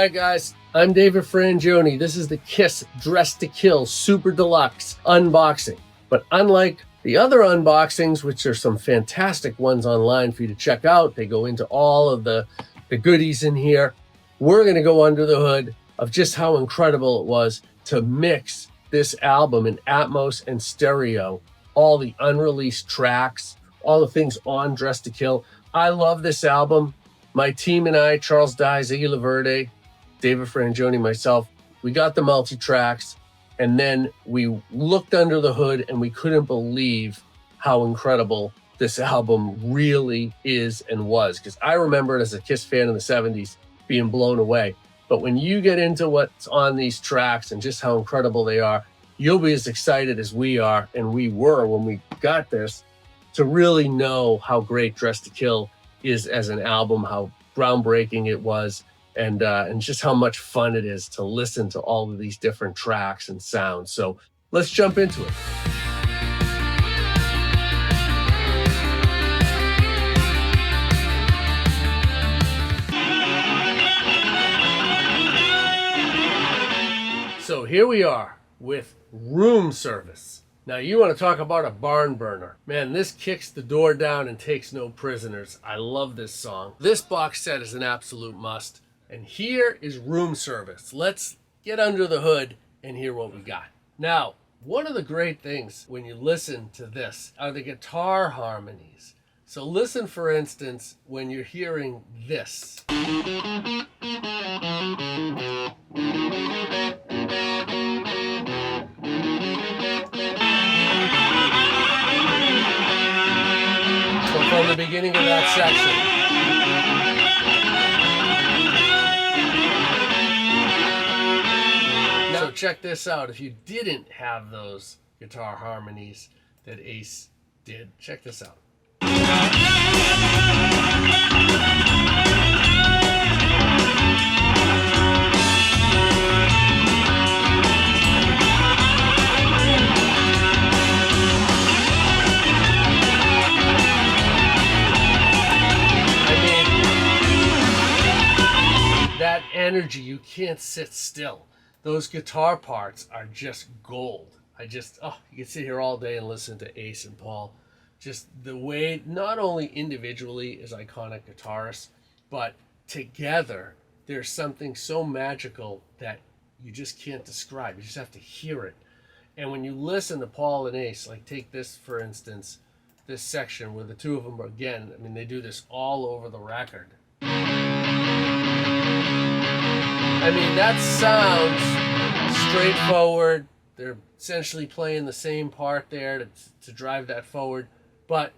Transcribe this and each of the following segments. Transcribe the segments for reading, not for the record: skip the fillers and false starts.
right, guys, I'm David Frangioni. This is the Kiss Dressed to Kill Super Deluxe unboxing. But unlike the other unboxings, which are some fantastic ones online for you to check out, they go into all of the goodies in here. We're going to go under the hood of just how incredible it was to mix this album in Atmos and stereo, all the unreleased tracks, all the things on Dressed to Kill. I love this album. My team and I, Charles Dye, Ziggy Laverde, David Frangioni, myself, we got the multi-tracks, and then we looked under the hood and we couldn't believe how incredible this album really is and was. Because I remember it as a Kiss fan in the 70s being blown away. But when you get into what's on these tracks and just how incredible they are, you'll be as excited as we are, and we were when we got this, to really know how great Dressed to Kill is as an album, how groundbreaking it was, and just how much fun it is to listen to all of these different tracks and sounds. So let's jump into it. So here we are with Room Service. Now, you want to talk about a barn burner. Man, this kicks the door down and takes no prisoners. I love this song. This box set is an absolute must. And here is Room Service. Let's get under the hood and hear what we got. Now, one of the great things when you listen to this are the guitar harmonies. So listen, for instance, when you're hearing this. From the beginning of that section. So check this out. If you didn't have those guitar harmonies that Ace did, check this out. That energy, you can't sit still. Those guitar parts are just gold. You can sit here all day and listen to Ace and Paul. Just the way, not only individually as iconic guitarists, but together, there's something so magical that you just can't describe. You just have to hear it. And when you listen to Paul and Ace, like take this, for instance, this section where the two of them, again, I mean, they do this all over the record. I mean, that sounds straightforward. They're essentially playing the same part there to drive that forward, but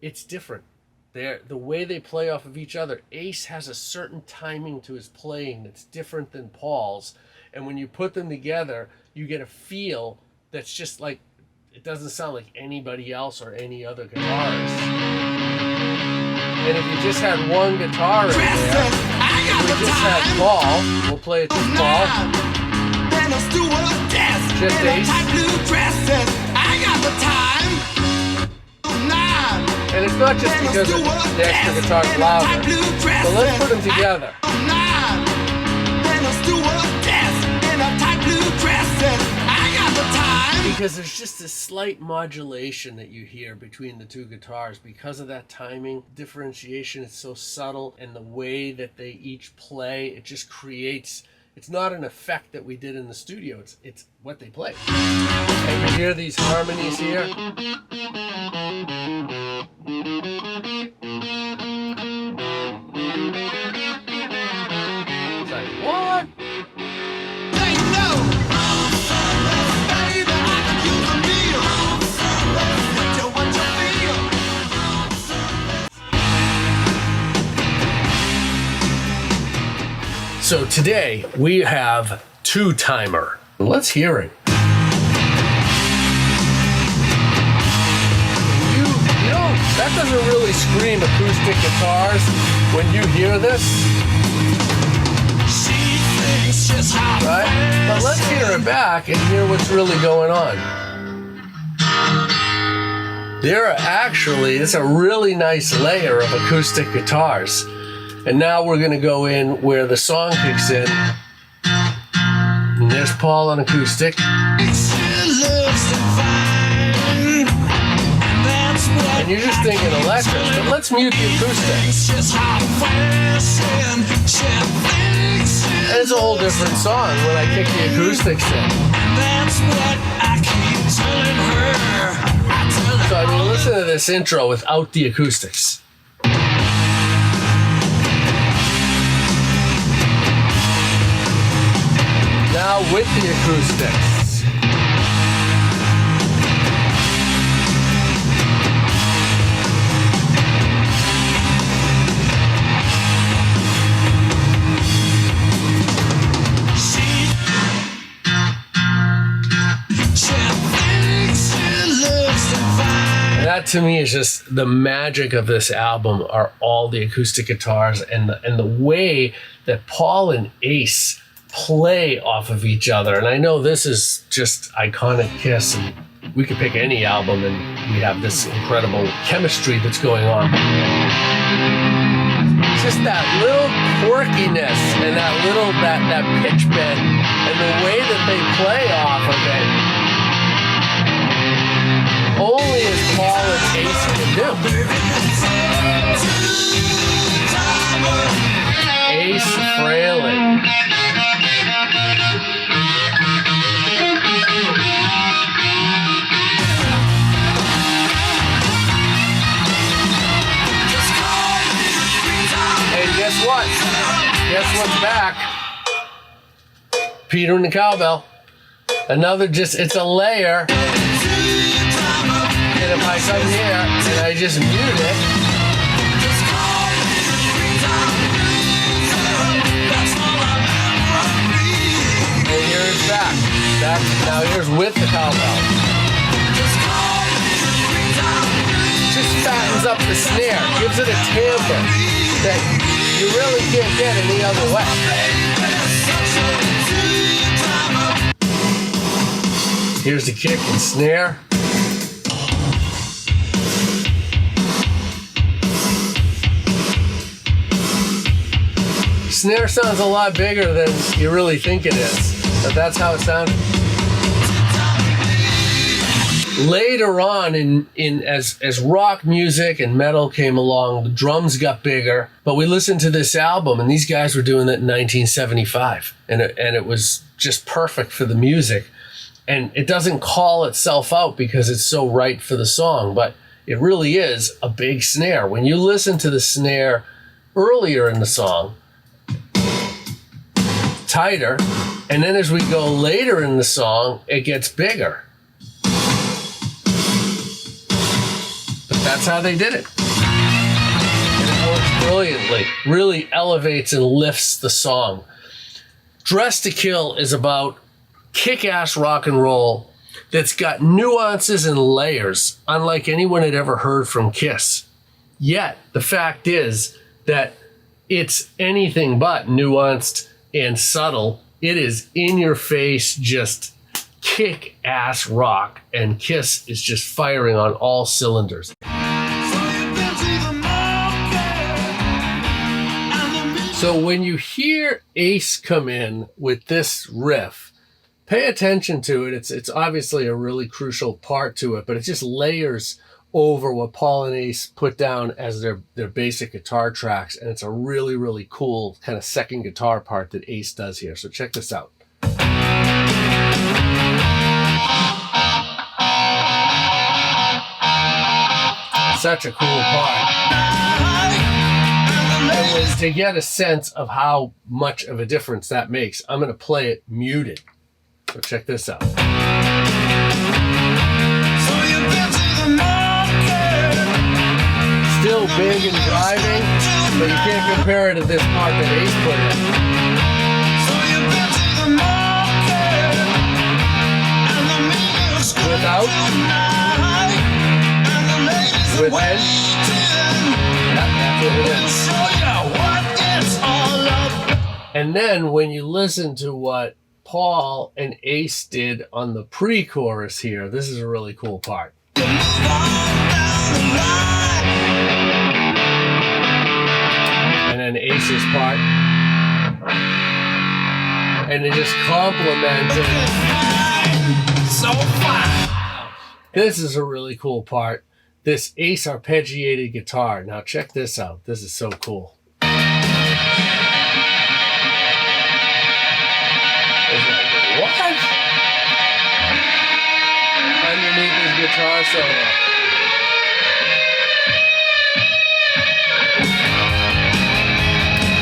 it's different. The way they play off of each other. Ace has a certain timing to his playing that's different than Paul's, and when you put them together, you get a feel that's just like, it doesn't sound like anybody else or any other guitarist. And if you just had one guitar in there, if we just had Paul, we'll play it just Paul. Just Ace. And it's not just because the extra guitar's louder. So let's put them together. Because there's just this slight modulation that you hear between the two guitars because of that timing. Differentiation is so subtle, and the way that they each play, it just creates, it's not an effect that we did in the studio, it's what they play. And you hear these harmonies here. It's like, what? So today we have Two Timer. Let's hear it. You know, that doesn't really scream acoustic guitars when you hear this. Right? But let's hear it back and hear what's really going on. There are actually, it's a really nice layer of acoustic guitars. And now we're going to go in where the song kicks in. And there's Paul on acoustic. And you're just thinking electric, but let's mute the acoustic. And it's a whole different song when I kick the acoustics in. So I mean, listen to this intro without the acoustics. Now with the acoustics. That to me is just the magic of this album, are all the acoustic guitars and the way that Paul and Ace play off of each other. And I know this is just iconic Kiss, and we could pick any album and we have this incredible chemistry that's going on. Just that little quirkiness and that little that pitch bend and the way that they play off of it. Only as Paul and Ace can do. Ace Frehley. And guess what? Guess what's back? Peter and the Cowbell. Another it's a layer. And if I come here and I just mute it, and here it's back. Now here's with the cowbell. Just fattens up the snare, gives it a timbre that you really can't get any other way. Here's the kick and snare. Snare sounds a lot bigger than you really think it is, but that's how it sounded. Later on, as rock music and metal came along, the drums got bigger. But we listened to this album, and these guys were doing that in 1975, and it was just perfect for the music. And it doesn't call itself out because it's so right for the song, but it really is a big snare. When you listen to the snare earlier in the song, tighter, and then as we go later in the song, it gets bigger. But that's how they did it. And it works brilliantly. Really elevates and lifts the song. Dressed to Kill is about kick-ass rock and roll that's got nuances and layers unlike anyone had ever heard from Kiss. Yet, the fact is that it's anything but nuanced and subtle. It is in your face, just kick-ass rock, and Kiss is just firing on all cylinders. So when you hear Ace come in with this riff, pay attention to it. It's obviously a really crucial part to it, but it just layers over what Paul and Ace put down as their basic guitar tracks, and it's a really, really cool kind of second guitar part that Ace does here. So check this out. Such a cool part. And to get a sense of how much of a difference that makes, I'm going to play it muted. So check this out. Still big and driving, but you can't compare it to this part that Ace put in. Without, with Ed. Yeah, that's what it is. And then when you listen to what Paul and Ace did on the pre-chorus here, this is a really cool part. And then Ace's part. And it just complements it. So fun! This is a really cool part. This Ace arpeggiated guitar. Now check this out. This is so cool. What? Underneath his guitar solo.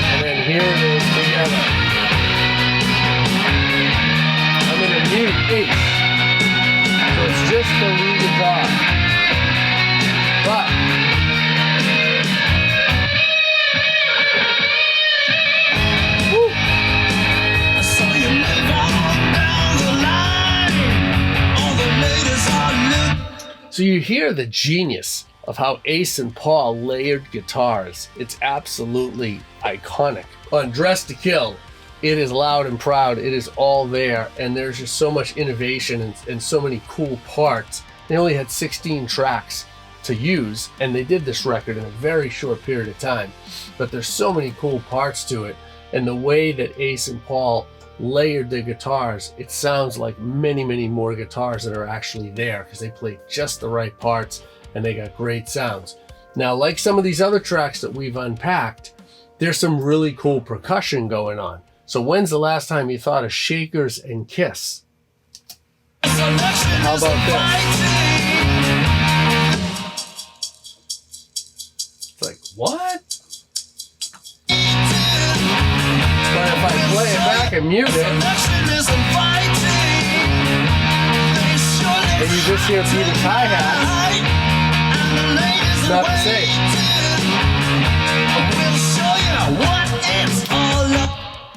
And then here it is together. I'm in a mute Ace. So it's just the lead guitar. But woo. I saw you move on down the line. All the ladies are new. So you hear the genius of how Ace and Paul layered guitars. It's absolutely iconic. On Dress to Kill, it is loud and proud. It is all there, and there's just so much innovation and so many cool parts. They only had 16 tracks to use, and they did this record in a very short period of time. But there's so many cool parts to it, and the way that Ace and Paul layered their guitars, it sounds like many, many more guitars that are actually there because they played just the right parts and they got great sounds. Now, like some of these other tracks that we've unpacked, there's some really cool percussion going on. So when's the last time you thought of Shakers and Kiss? How about this? It's like, what? But if I play it back and mute it, and you just hear Peter's hi-hat, it's not the same.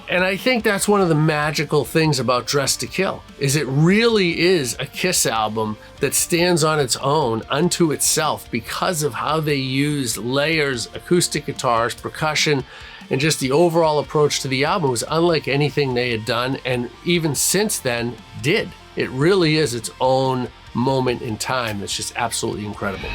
And I think that's one of the magical things about Dress to Kill, is it really is a Kiss album that stands on its own unto itself because of how they used layers, acoustic guitars, percussion, and just the overall approach to the album was unlike anything they had done, and even since then did. It really is its own moment in time that's just absolutely incredible.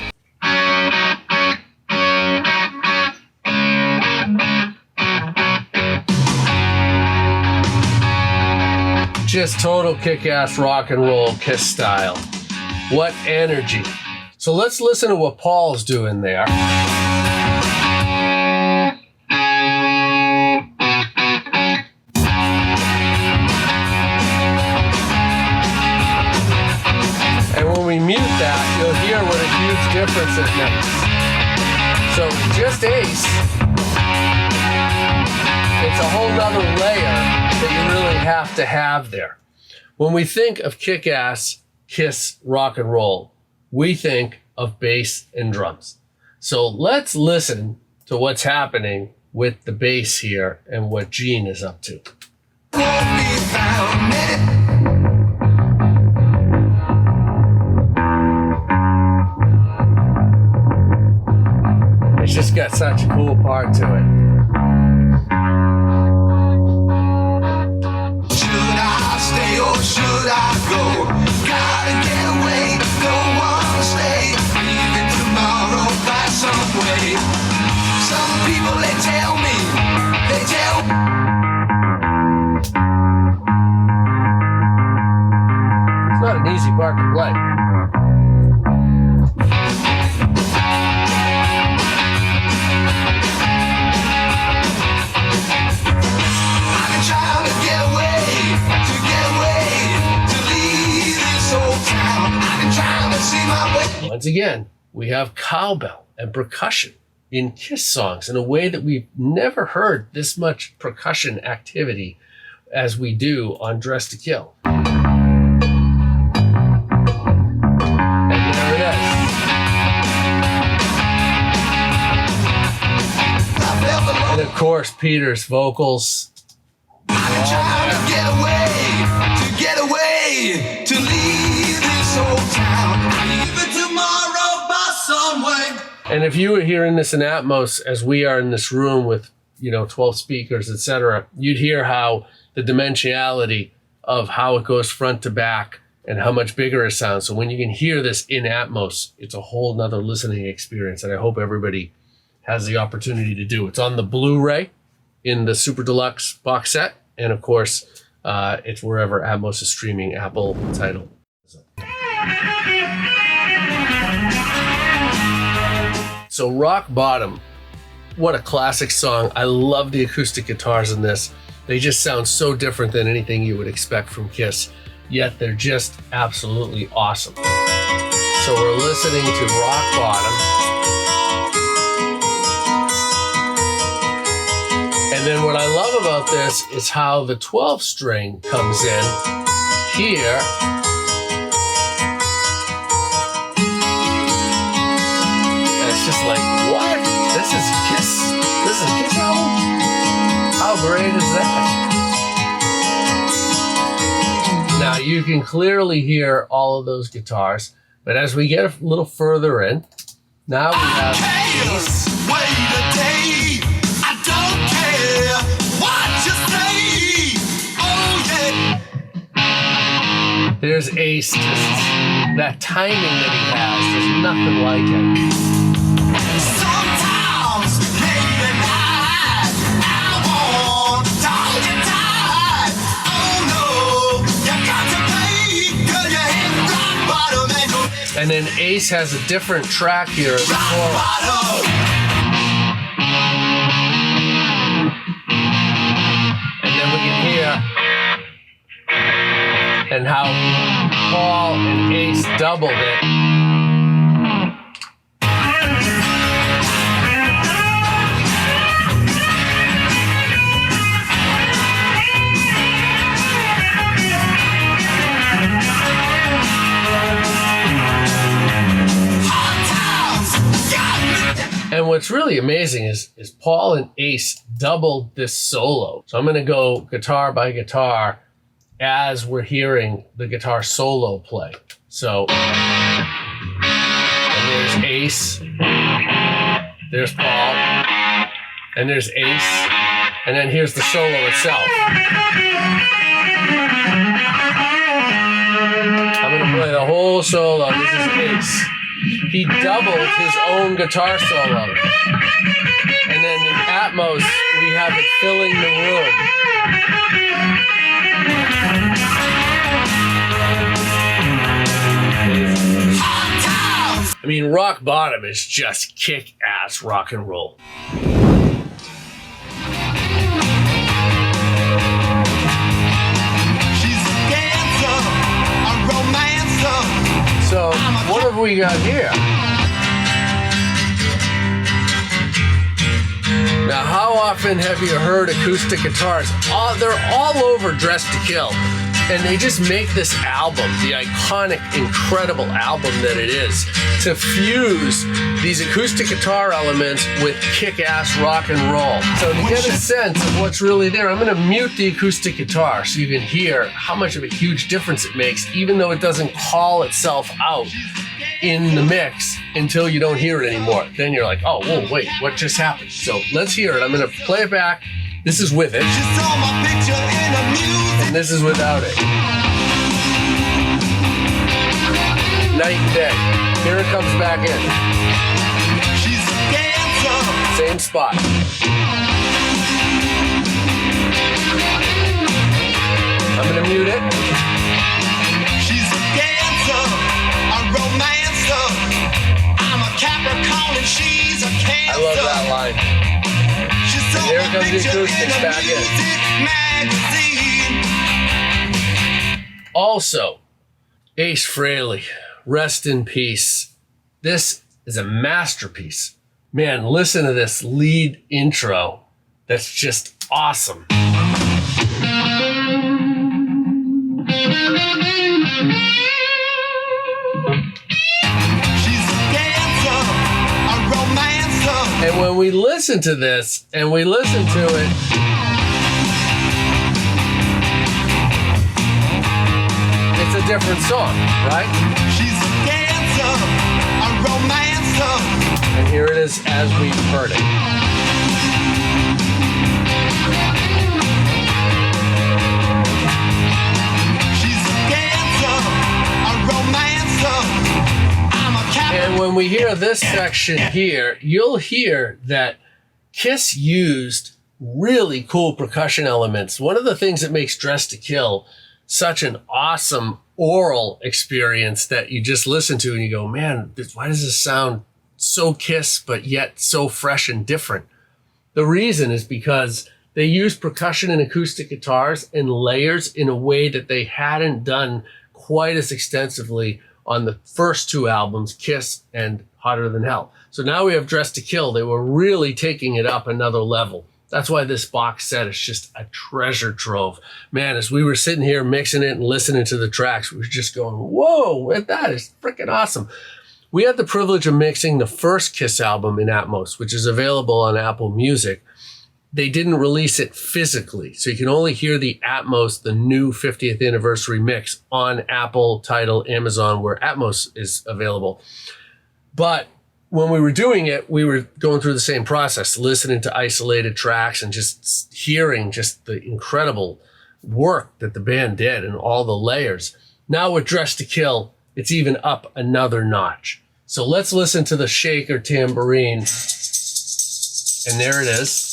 Just total kick-ass rock and roll Kiss style. What energy. So let's listen to what Paul's doing there. And when we mute that, you'll hear what a huge difference it makes. So just Ace, it's a whole nother layer that you really have to have there. When we think of kick-ass Kiss rock and roll, we think of bass and drums. So let's listen to what's happening with the bass here and what Gene is up to. It's just got such a cool part to it. Or should I go? Gotta get away, don't wanna stay. Even tomorrow by some way. Some people they tell me. It's not an easy part to play. Once again, we have cowbell and percussion in Kiss songs in a way that we've never heard this much percussion activity as we do on Dress to Kill. And there it is. And of course, Peter's vocals. I'm trying to get away, to leave this old town. Even tomorrow by some way. And if you were hearing this in Atmos, as we are in this room with, 12 speakers, etc., you'd hear how the dimensionality of how it goes front to back and how much bigger it sounds. So when you can hear this in Atmos, it's a whole nother listening experience. And I hope everybody has the opportunity to do. It's on the Blu-ray in the Super Deluxe box set. And of course, it's wherever Atmos is streaming Apple Tidal. So Rock Bottom, what a classic song. I love the acoustic guitars in this. They just sound so different than anything you would expect from Kiss, yet they're just absolutely awesome. So we're listening to Rock Bottom. And then what I love about this is how the 12 string comes in here. And it's just like, what? This is Kiss? This is a Kiss album? How great is that? Now you can clearly hear all of those guitars, but as we get a little further in, now we have Ace. Wait a day, I don't care what you say. Oh yeah. There's Ace. That timing that he has, there's nothing like it. Sometimes late at night, I want to hold you tight. Oh no, you got to pay, 'cause you hit rock bottom and go. And then Ace has a different track here in the Rock chorus. bottom. And then we can hear and how Paul and Ace doubled it. And what's really amazing is Paul and Ace doubled this solo. So I'm going to go guitar by guitar as we're hearing the guitar solo play. So, and there's Ace, there's Paul, and there's Ace, and then here's the solo itself. I'm going to play the whole solo. This is Ace. He doubled his own guitar solo. And then in Atmos, we have it filling the room. I mean, Rock Bottom is just kick-ass rock and roll. She's a dancer, a romancer. So, what have we got here? Now, how often have you heard acoustic guitars? They're all over Dressed to Kill. And they just make this album, the iconic, incredible album that it is, to fuse these acoustic guitar elements with kick-ass rock and roll. So to get a sense of what's really there, I'm going to mute the acoustic guitar so you can hear how much of a huge difference it makes, even though it doesn't call itself out in the mix until you don't hear it anymore. Then you're like, oh, whoa, wait, what just happened? So let's hear it. I'm going to play it back. This is with it. She saw my picture in the music. And this is without it. Night and day. Here it comes back in. She's a dancer. Same spot. I'm gonna mute it. She's a dancer, a romancer. I'm a Capricorn and she's a Cancer. I love that line. She saw Here my comes the picture acoustics in a back in. music magazine. Also, Ace Frehley, rest in peace. This is a masterpiece. Man, listen to this lead intro. That's just awesome. She's a dancer, a romancer. And when we listen to this, and we listen to it, it's a different song, right? She's a dancer, a romancer. And here it is as we've heard it. She's a dancer, a romancer. I'm a Capricorn. And when when we hear this section here, you'll hear that Kiss used really cool percussion elements. One of the things that makes Dress to Kill such an awesome oral experience that you just listen to and you go, man, why does this sound so Kiss, but yet so fresh and different? The reason is because they use percussion and acoustic guitars and layers in a way that they hadn't done quite as extensively on the first two albums, Kiss and Hotter Than Hell. So now we have Dress to Kill. They were really taking it up another level. That's why this box set is just a treasure trove. Man, as we were sitting here mixing it and listening to the tracks, we were just going, whoa, that is freaking awesome. We had the privilege of mixing the first Kiss album in Atmos, which is available on Apple Music. They didn't release it physically, so you can only hear the Atmos, the new 50th anniversary mix, on Apple, Tidal, Amazon, where Atmos is available. But when we were doing it, we were going through the same process, listening to isolated tracks and just hearing just the incredible work that the band did and all the layers. Now with Dress to Kill, it's even up another notch. So let's listen to the shaker tambourine. And there it is.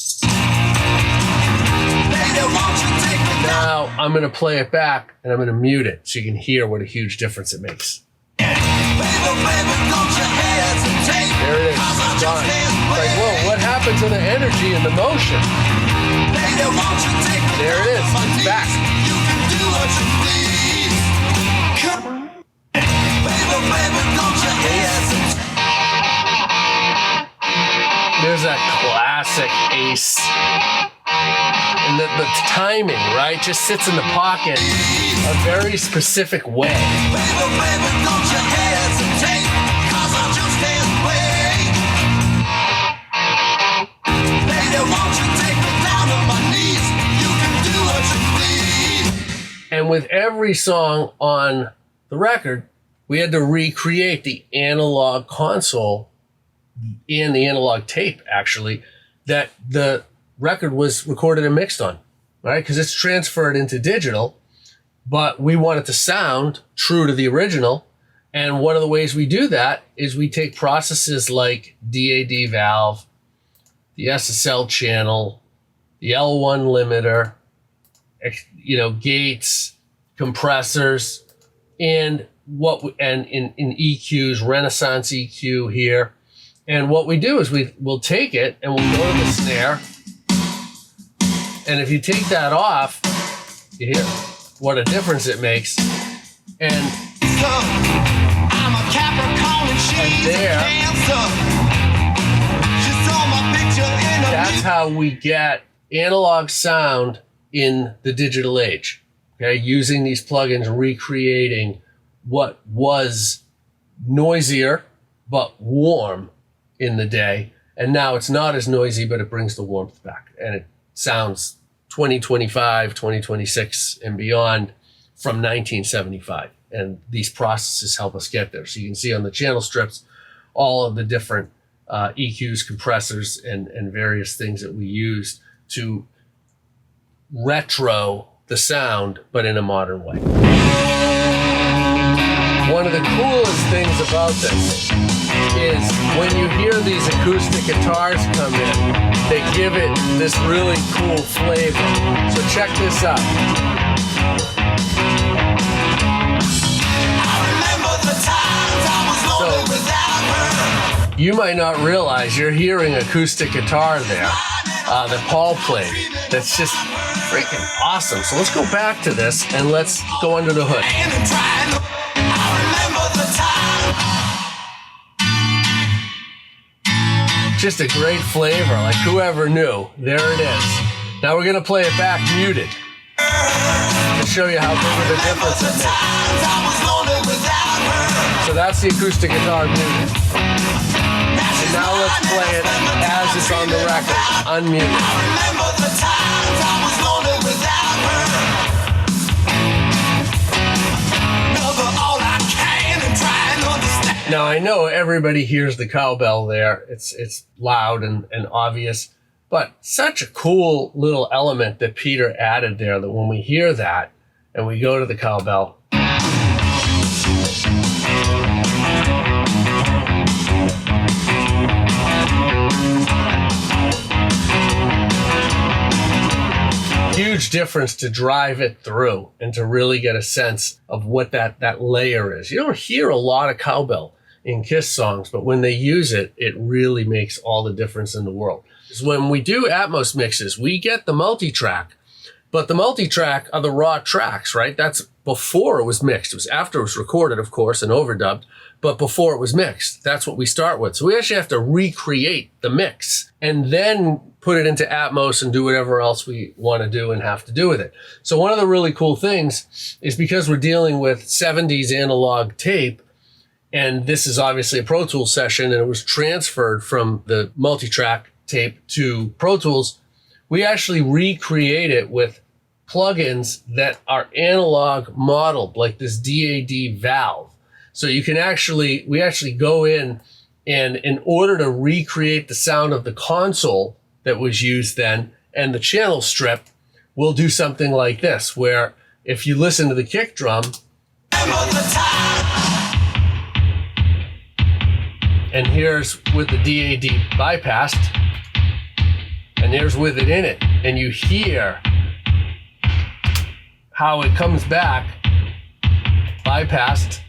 Now I'm going to play it back and I'm going to mute it so you can hear what a huge difference it makes. There it is. It's gone. It's like, whoa, what happened to the energy and the motion? There it is. It's back. There's that classic Ace. And the timing, right, just sits in the pocket a very specific way. And with every song on the record, we had to recreate the analog console and the analog tape, actually, that the record was recorded and mixed on, right? Because it's transferred into digital, but we want it to sound true to the original. And one of the ways we do that is we take processes like DAD valve, the SSL channel, the L1 limiter, gates, compressors, and in EQs, Renaissance EQ here. And what we do is we'll take it and we'll go to the snare. And if you take that off, you hear what a difference it makes. And there, that's how we get analog sound in the digital age. Okay, using these plugins, recreating what was noisier but warm in the day. And now it's not as noisy, but it brings the warmth back. And it sounds 2025, 2026 and beyond from 1975. And these processes help us get there. So you can see on the channel strips all of the different EQs, compressors, and various things that we used to retro the sound, but in a modern way. One of the coolest things about this is when you hear these acoustic guitars come in, they give it this really cool flavor. So check this out. So you might not realize you're hearing acoustic guitar there that Paul played. That's just freaking awesome. So let's go back to this and let's go under the hood. Just a great flavor, like whoever knew. There it is. Now we're gonna play it back muted to show you how big of a difference it makes. So that's the acoustic guitar muted. And now let's play it as it's on the record, unmuted. Now I know everybody hears the cowbell there. It's loud and obvious, but such a cool little element that Peter added there that when we hear that and we go to the cowbell, huge difference to drive it through and to really get a sense of what that layer is. You don't hear a lot of cowbell in Kiss songs, but when they use it, it really makes all the difference in the world. Because when we do Atmos mixes, we get the multi-track, but the multi-track are the raw tracks, right? That's before it was mixed. It was after it was recorded, of course, and overdubbed, but before it was mixed. That's what we start with. So we actually have to recreate the mix and then put it into Atmos and do whatever else we want to do and have to do with it. So one of the really cool things is because we're dealing with 70s analog tape, and this is obviously a Pro Tools session and it was transferred from the multi-track tape to Pro Tools, we actually recreate it with plugins that are analog modeled, like this DAD valve. So you can we actually go in, and in order to recreate the sound of the console that was used then and the channel strip, we'll do something like this, where if you listen to the kick drum, and here's with the DAD bypassed, and there's with it in it, and you hear how it comes back bypassed,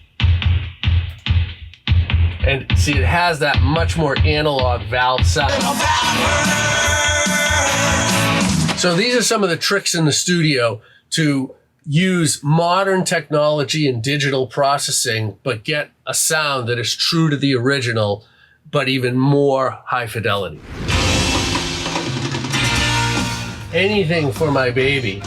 and see, it has that much more analog valve sound. So these are some of the tricks in the studio to use modern technology and digital processing, but get a sound that is true to the original, but even more high fidelity. Anything for my baby,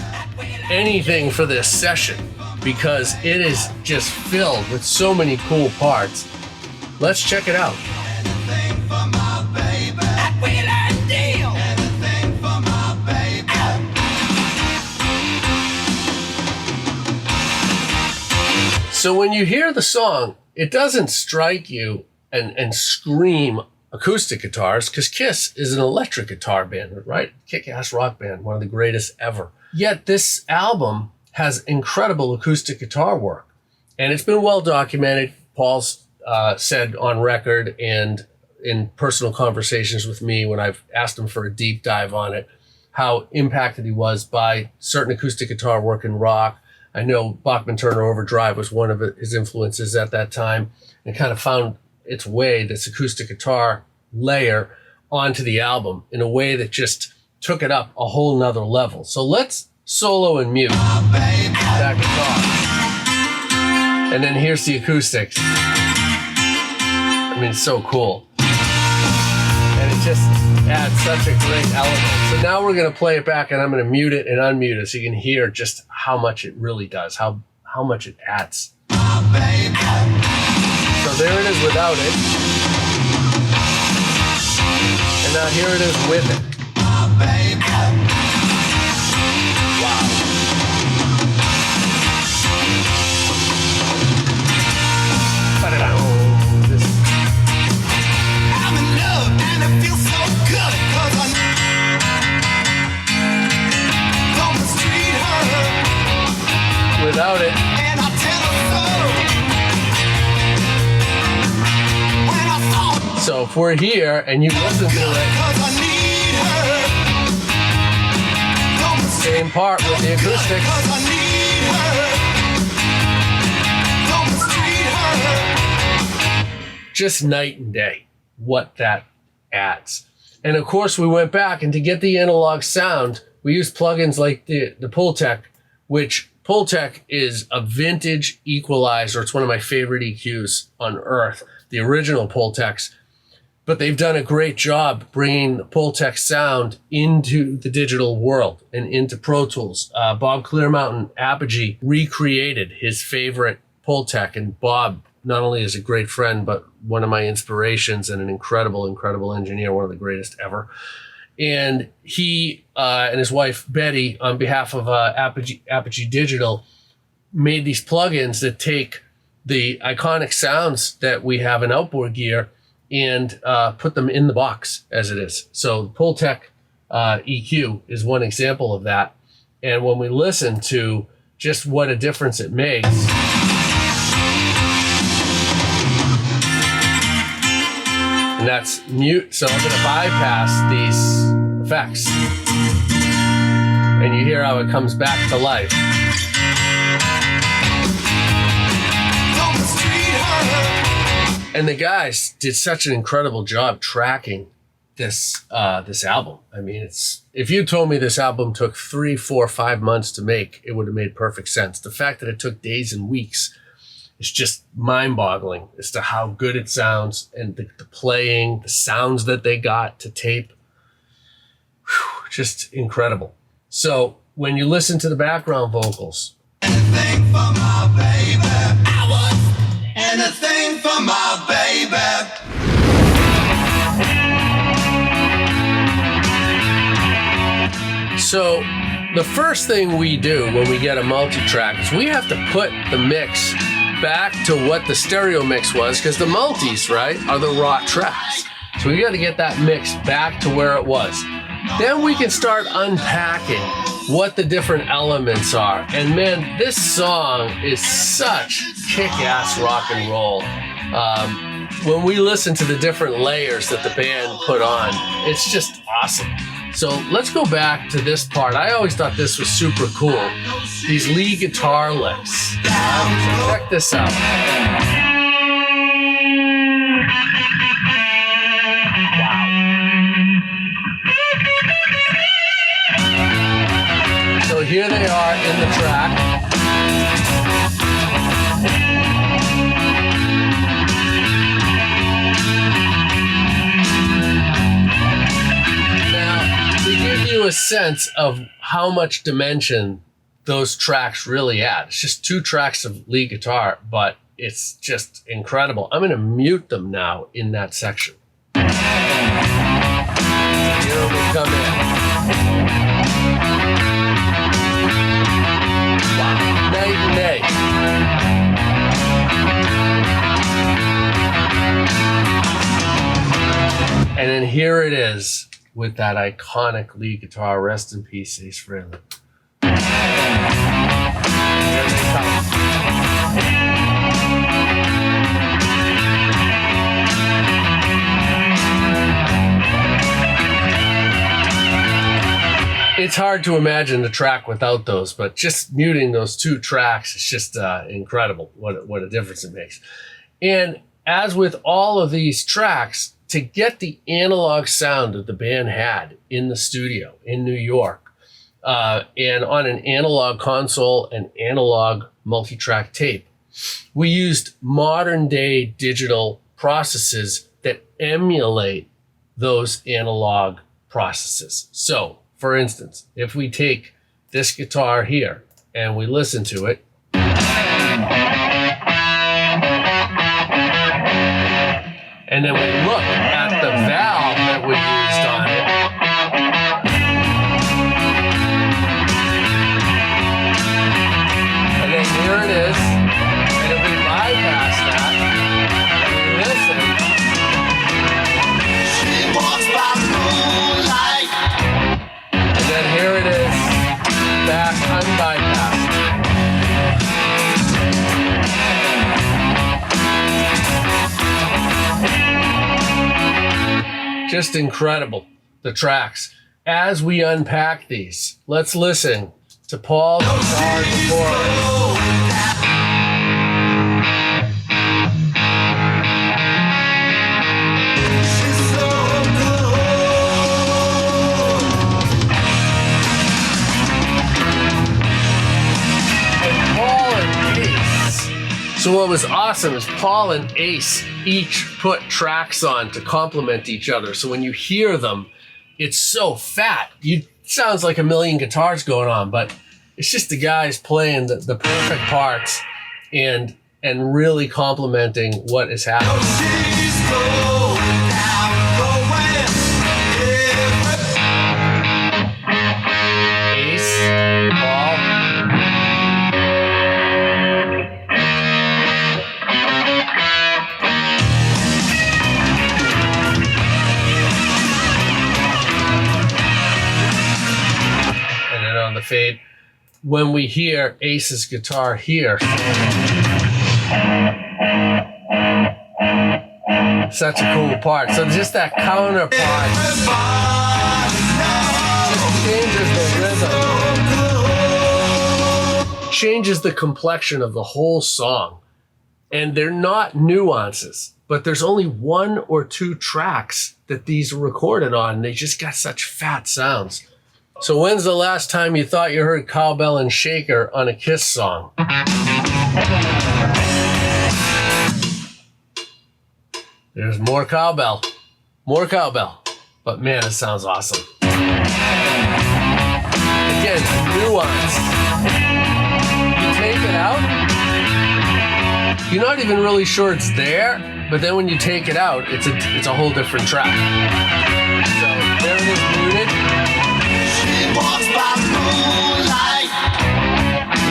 anything for this session, because it is just filled with so many cool parts. Let's check it out. So when you hear the song, it doesn't strike you and scream acoustic guitars, because Kiss is an electric guitar band, right? Kick-ass rock band, one of the greatest ever. Yet this album has incredible acoustic guitar work, and it's been well documented. Paul's said on record and in personal conversations with me when I've asked him for a deep dive on it, how impacted he was by certain acoustic guitar work in rock. I know Bachman Turner Overdrive was one of his influences at that time, and kind of found its way, this acoustic guitar layer, onto the album in a way that just took it up a whole nother level. So let's solo and mute that guitar. And then here's the acoustics. I mean, it's so cool. And it just adds such a great element. So now we're going to play it back, and I'm going to mute it and unmute it so you can hear just how much it really does, how much it adds. So there it is without it. And now here it is with it. Wow. I'm in love and it feels so good, 'cause I don't mistreat her without it. And I tell her so. So if we're here and you listen to it, same part with the acoustics. Just night and day what that adds. And of course we went back, and to get the analog sound, we used plugins like the Pultec, which Pultec is a vintage equalizer. It's one of my favorite EQs on earth, the original Pultecs. But they've done a great job bringing the Pultec sound into the digital world and into Pro Tools. Bob Clearmountain Apogee recreated his favorite Pultec, and Bob not only is a great friend, but one of my inspirations and an incredible, incredible engineer, one of the greatest ever. And he and his wife, Betty, on behalf of Apogee Digital, made these plugins that take the iconic sounds that we have in outboard gear and put them in the box as it is. So the Pultec EQ is one example of that. And when we listen to just what a difference it makes, and that's mute, so I'm going to bypass these effects. And you hear how it comes back to life. And the guys did such an incredible job tracking this album. I mean, if you told me this album took 3, 4, 5 months to make, it would have made perfect sense. The fact that it took days and weeks is just mind-boggling as to how good it sounds, and the playing, the sounds that they got to tape. Whew, just incredible. So when you listen to the background vocals, Anything for my baby. I was anything for my baby. so the first thing we do when we get a multi-track is we have to put the mix back to what the stereo mix was, because the multis, right, are the raw tracks. So we got to get that mix back to where it was. Then we can start unpacking what the different elements are. And man, this song is such kick-ass rock and roll. When we listen to the different layers that the band put on, it's just awesome. So let's go back to this part. I always thought this was super cool. These lead guitar licks. So check this out. So here they are in the track. Now, to give you a sense of how much dimension those tracks really add, it's just 2 tracks of lead guitar, but it's just incredible. I'm going to mute them now in that section. Here we come in. Wow, night and day. And then here it is with that iconic lead guitar. Rest in peace, Ace Frehley. Here they come. It's hard to imagine the track without those, but just muting those 2 tracks is just incredible what a difference it makes. And as with all of these tracks, to get the analog sound that the band had in the studio in New York, and on an analog console and analog multi-track tape, we used modern day digital processes that emulate those analog processes. So, for instance, if we take this guitar here and we listen to it, and then we look at the valve that we used on it, and then here it is, and if we bypass that and we listen, She walks by moonlight. and then here it is, back unbypassed. Just incredible, the tracks. As we unpack these, let's listen to Paul's guitar before. So what was awesome is Paul and Ace each put tracks on to complement each other. So when you hear them, it's so fat. It sounds like a million guitars going on, but it's just the guys playing the perfect parts and really complementing what is happening. Ace, Paul. The fade, when we hear Ace's guitar here, such a cool part. So just that counterpart just changes the rhythm. changes the complexion of the whole song. And they're not nuances, but there's only 1 or 2 tracks that these are recorded on. They just got such fat sounds. So when's the last time you thought you heard cowbell and shaker on a Kiss song? There's more cowbell. More cowbell. But man, it sounds awesome. Again, nuance. You take it out, you're not even really sure it's there, but then when you take it out, it's a whole different track. So there it is, muted. She walks by moonlight.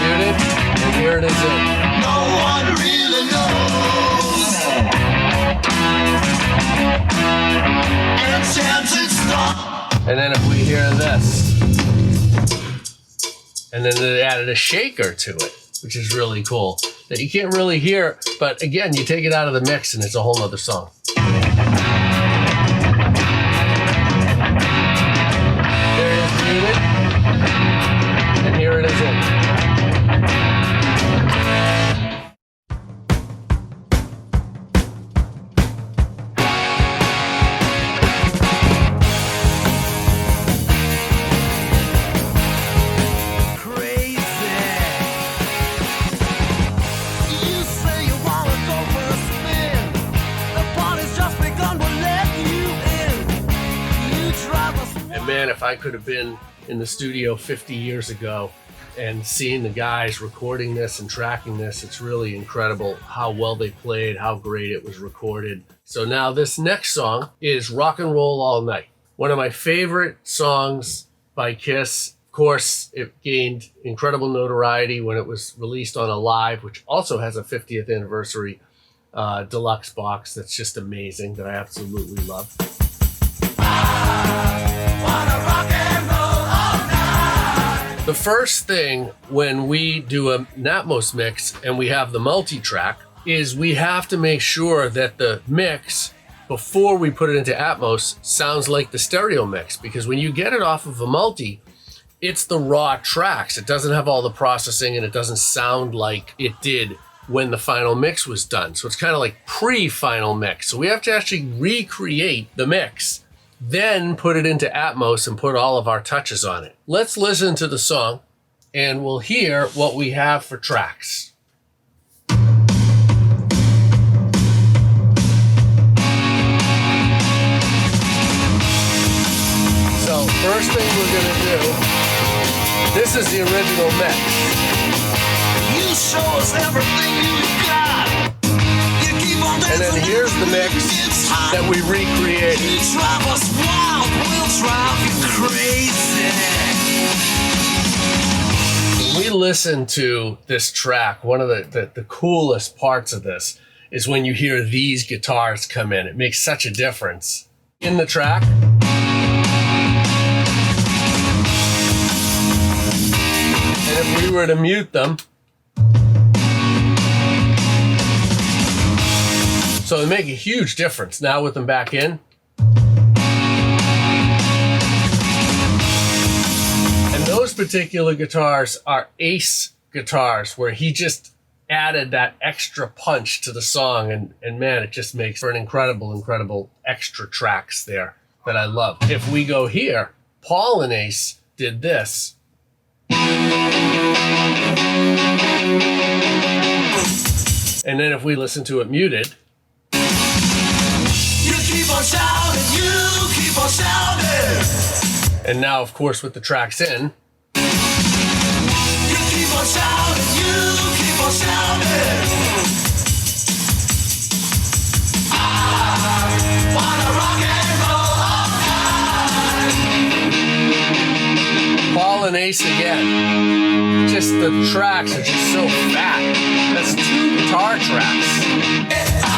Muted, and here it is in. No one really knows. Enchanted star. And then if we hear this, and then they added a shaker to it, which is really cool, that you can't really hear, but again, you take it out of the mix and it's a whole nother song. There it is muted, and here it is in. Man, if I could have been in the studio 50 years ago and seen the guys recording this and tracking this, it's really incredible how well they played, how great it was recorded. So now this next song is Rock and Roll All Night. One of my favorite songs by Kiss. Of course, it gained incredible notoriety when it was released on Alive, which also has a 50th anniversary deluxe box that's just amazing, that I absolutely love. The first thing when we do a Atmos mix and we have the multi-track is we have to make sure that the mix, before we put it into Atmos, sounds like the stereo mix, because when you get it off of a multi, it's the raw tracks. It doesn't have all the processing and it doesn't sound like it did when the final mix was done. So it's kind of like pre-final mix. So we have to actually recreate the mix, then put it into Atmos and put all of our touches on it. Let's listen to the song and we'll hear what we have for tracks. So first thing we're gonna do, this is the original mix. You show us everything you've got. You keep on dancing, and then here's the mix that we recreated. You drive us wild, we'll drive you crazy. When we listen to this track, one of the coolest parts of this is when you hear these guitars come in. It makes such a difference in the track. And if we were to mute them, so they make a huge difference now with them back in. And those particular guitars are Ace guitars, where he just added that extra punch to the song. And man, it just makes for an incredible extra tracks there that I love. If we go here, Paul and Ace did this. And then if we listen to it muted, Keep on shouting, you keep on shouting. And now, of course, with the tracks in, You keep on shouting, you keep on shouting. I wanna rock and roll all night. Paul and Ace again. Just the tracks are just so fat. That's 2 guitar tracks. I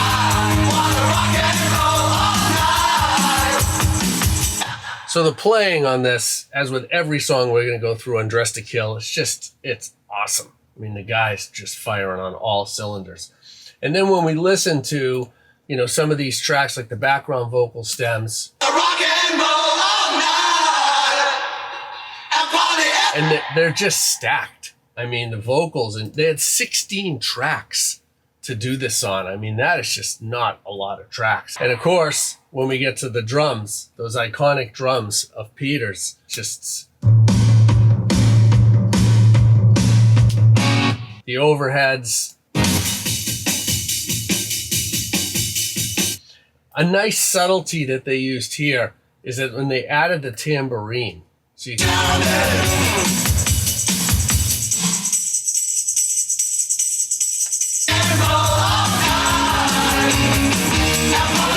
wanna rock and roll all night. So the playing on this, as with every song we're going to go through on Dress to Kill, it's awesome. I mean, the guy's just firing on all cylinders. And then when we listen to, some of these tracks, like the background vocal stems, Rock and roll all night. And party and they're just stacked. I mean, the vocals, and they had 16 tracks to do this on. I mean, that is just not a lot of tracks. And of course, when we get to the drums, those iconic drums of Peter's, just the overheads. A nice subtlety that they used here is that when they added the tambourine, so you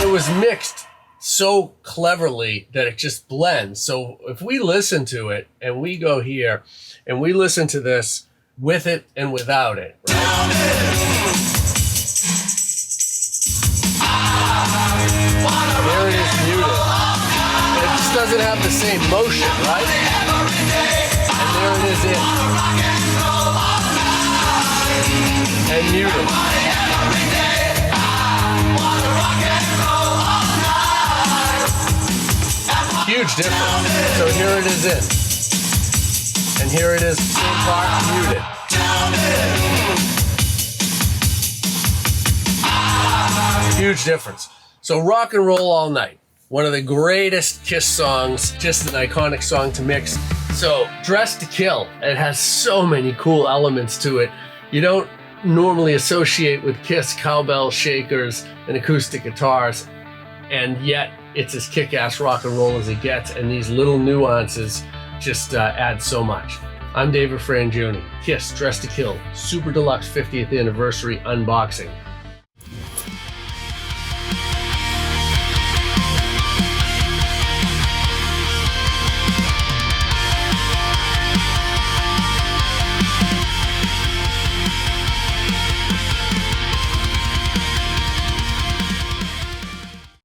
it was mixed so cleverly that it just blends. So if we listen to it and we go here and we listen to this with it and without it, right? There it is muted. And it just doesn't have the same motion, right? And there it is in. And muted. Huge difference. So here it is in. And here it is, same part, muted. Huge difference. So Rock and Roll All Night, one of the greatest Kiss songs, just an iconic song to mix. So Dressed to Kill, it has so many cool elements to it. You don't normally associate with Kiss cowbell shakers and acoustic guitars, and yet it's as kick-ass rock and roll as it gets, and these little nuances just add so much. I'm David Frangioni, Kiss Dressed to Kill, Super Deluxe 50th Anniversary Unboxing.